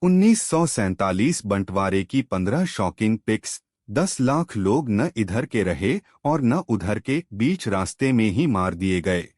1947 बंटवारे की 15 shocking pics. 10 lakh लोग न इधर के रहे और न उधर के, बीच रास्ते में ही मार दिए गए।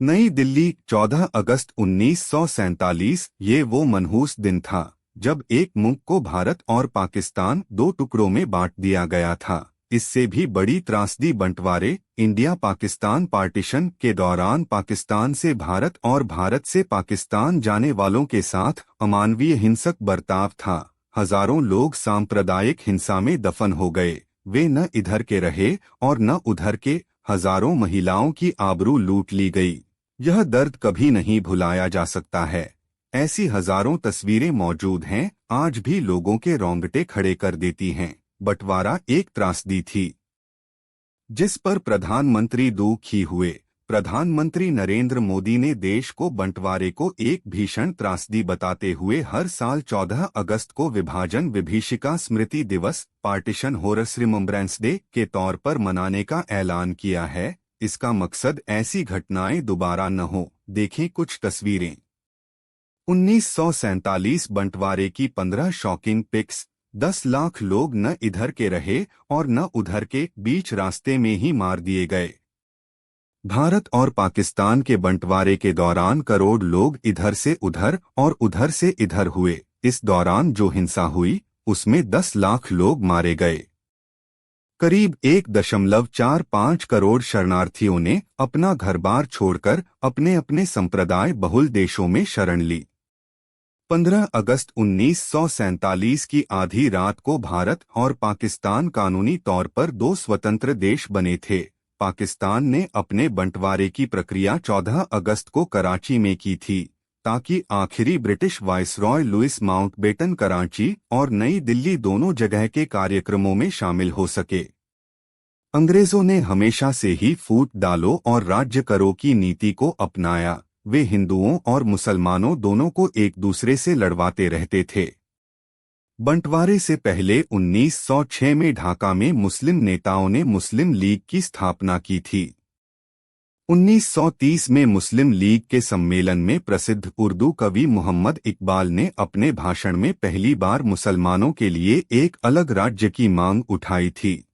नई दिल्ली, 14 अगस्त 1947। ये वो मनहूस दिन था जब एक मुल्क को भारत और पाकिस्तान दो टुकड़ों में बांट दिया गया था। इससे भी बड़ी त्रासदी बंटवारे, इंडिया पाकिस्तान पार्टीशन के दौरान पाकिस्तान से भारत और भारत से पाकिस्तान जाने वालों के साथ अमानवीय हिंसक बर्ताव था। हजारों लोग सांप्रदायिक हिंसा में दफन हो गए। वे न इधर के रहे और न उधर के। हजारों महिलाओं की आबरू लूट ली गई। यह दर्द कभी नहीं भुलाया जा सकता है। ऐसी हजारों तस्वीरें मौजूद हैं, आज भी लोगों के रोंगटे खड़े कर देती हैं। बंटवारा एक त्रासदी थी जिस पर प्रधानमंत्री दुखी हुए। प्रधानमंत्री नरेंद्र मोदी ने देश को बंटवारे को एक भीषण त्रासदी बताते हुए हर साल 14 अगस्त को विभाजन विभीषिका स्मृति दिवस, पार्टीशन हॉरर्स रिमेम्बरेंस डे के तौर पर मनाने का ऐलान किया है। इसका मकसद ऐसी घटनाएं दोबारा न हो। देखें कुछ तस्वीरें। 1947 बंटवारे की 15 शॉकिंग पिक्स। 10 लाख लोग न इधर के रहे और न उधर के, बीच रास्ते में ही मार दिए गए। भारत और पाकिस्तान के बंटवारे के दौरान करोड़ लोग इधर से उधर और उधर से इधर हुए। इस दौरान जो हिंसा हुई उसमें 10 लाख लोग मारे गए। करीब 1.45 करोड़ शरणार्थियों ने अपना घर-बार छोड़कर अपने अपने संप्रदाय बहुल देशों में शरण ली। 15 अगस्त 1947 की आधी रात को भारत और पाकिस्तान कानूनी तौर पर दो स्वतंत्र देश बने थे। पाकिस्तान ने अपने बंटवारे की प्रक्रिया 14 अगस्त को कराची में की थी ताकि आखिरी British viceroy Louis Mountbatten Karachi और नई दिल्ली दोनों जगह के कार्यक्रमों में शामिल हो सके। अंग्रेजों ने हमेशा से ही फूट डालो और राज्य करो की नीति को अपनाया। वे हिंदुओं और मुसलमानों दोनों को एक दूसरे से लड़वाते रहते थे। बंटवारे से पहले 1906 में ढाका में मुस्लिम नेताओं ने मुस्लिम लीग की स्थापना की थी। 1930 में मुस्लिम लीग के सम्मेलन में प्रसिद्ध उर्दू कवि मोहम्मद इकबाल ने अपने भाषण में पहली बार मुसलमानों के लिए एक अलग राज्य की मांग उठाई थी।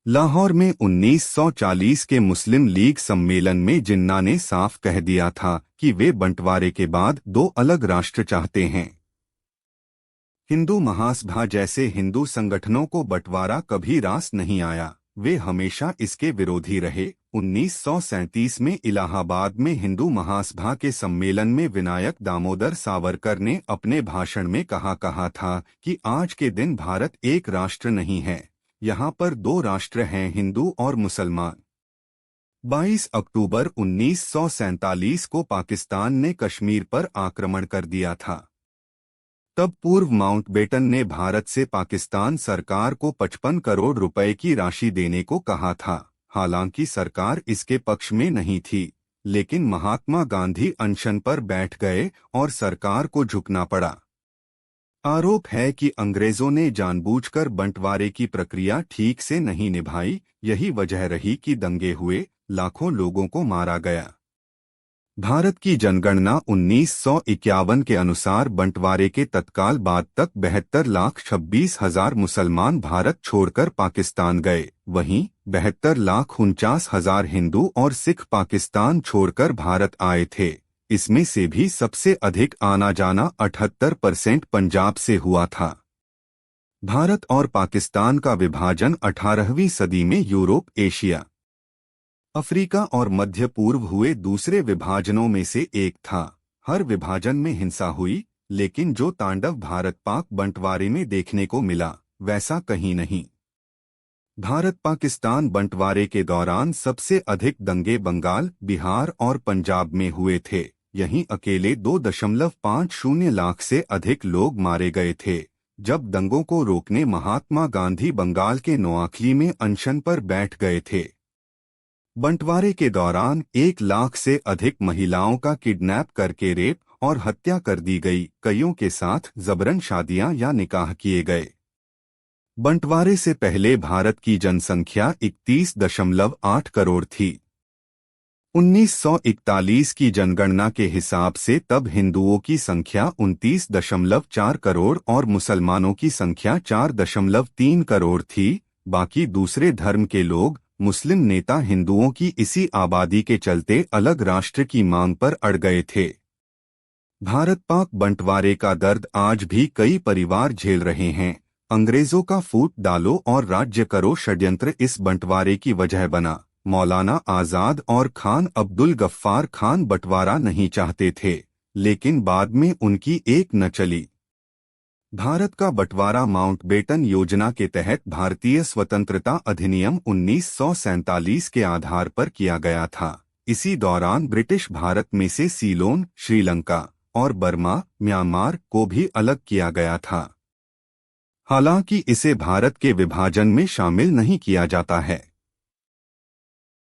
लाहौर में 1940 के मुस्लिम लीग सम्मेलन में जिन्ना ने साफ कह दिया था कि वे बंटवारे के बाद दो अलग राष्ट्र चाहते हैं। हिंदू महासभा जैसे हिंदू संगठनों को बंटवारा कभी रास नहीं आया। वे हमेशा इसके विरोधी रहे। 1937 में इलाहाबाद में हिंदू महासभा के सम्मेलन में विनायक दामोदर सावरकर ने अपने भाषण में कहा था कि आज के दिन भारत एक राष्ट्र नहीं है, यहाँ पर दो राष्ट्र हैं, हिंदू और मुसलमान। 22 अक्टूबर 1947 को पाकिस्तान ने कश्मीर पर आक्रमण कर दिया था। तब पूर्व माउंटबेटन ने भारत से पाकिस्तान सरकार को 55 करोड़ रुपए की राशि देने को कहा था। हालांकि सरकार इसके पक्ष में नहीं थी, लेकिन महात्मा गांधी अनशन पर बैठ गए और सरकार को झुकना पड़ा। आरोप है कि अंग्रेजों ने जानबूझकर बंटवारे की प्रक्रिया ठीक से नहीं निभाई। यही वजह रही कि दंगे हुए, लाखों लोगों को मारा गया। भारत की जनगणना 1951 के अनुसार बंटवारे के तत्काल बाद तक 72,26,000 मुसलमान भारत छोड़कर पाकिस्तान गए। वहीं 72,49,000 हिंदू और सिख पाकिस्तान छोड़कर भारत आए थे। इसमें से भी सबसे अधिक आना जाना 78% पंजाब से हुआ था। भारत और पाकिस्तान का विभाजन 18वीं सदी में यूरोप, एशिया, अफ्रीका और मध्य पूर्व हुए दूसरे विभाजनों में से एक था। हर विभाजन में हिंसा हुई, लेकिन जो तांडव भारत पाक बंटवारे में देखने को मिला वैसा कहीं नहीं। भारत पाकिस्तान बंटवारे के दौरान सबसे अधिक दंगे बंगाल, बिहार और पंजाब में हुए थे। यहीं अकेले 2.50 लाख से अधिक लोग मारे गए थे। जब दंगों को रोकने महात्मा गांधी बंगाल के नोआखली में अनशन पर बैठ गए थे। बंटवारे के दौरान 1 लाख से अधिक महिलाओं का किडनैप करके रेप और हत्या कर दी गई। कईयों के साथ जबरन शादियां या निकाह किए गए। बंटवारे से पहले भारत की जनसंख्या 31.8 करोड़ थी। 1941 की जनगणना के हिसाब से तब हिंदुओं की संख्या 29.4 करोड़ और मुसलमानों की संख्या 4.3 करोड़ थी। बाकी दूसरे धर्म के लोग, मुस्लिम नेता हिंदुओं की इसी आबादी के चलते अलग राष्ट्र की मांग पर अड़ गए थे। भारत पाक बंटवारे का दर्द आज भी कई परिवार झेल रहे हैं। अंग्रेजों का फूट डालो और राज्य करो षड्यंत्र इस बंटवारे की वजह बना। मौलाना आजाद और खान अब्दुल गफ्फार खान बंटवारा नहीं चाहते थे, लेकिन बाद में उनकी एक न चली। भारत का बंटवारा माउंटबेटन योजना के तहत भारतीय स्वतंत्रता अधिनियम 1947 के आधार पर किया गया था। इसी दौरान ब्रिटिश भारत में से सीलोन, श्रीलंका और बर्मा, म्यांमार को भी अलग किया गया था। हालांकि इसे भारत के विभाजन में शामिल नहीं किया जाता है।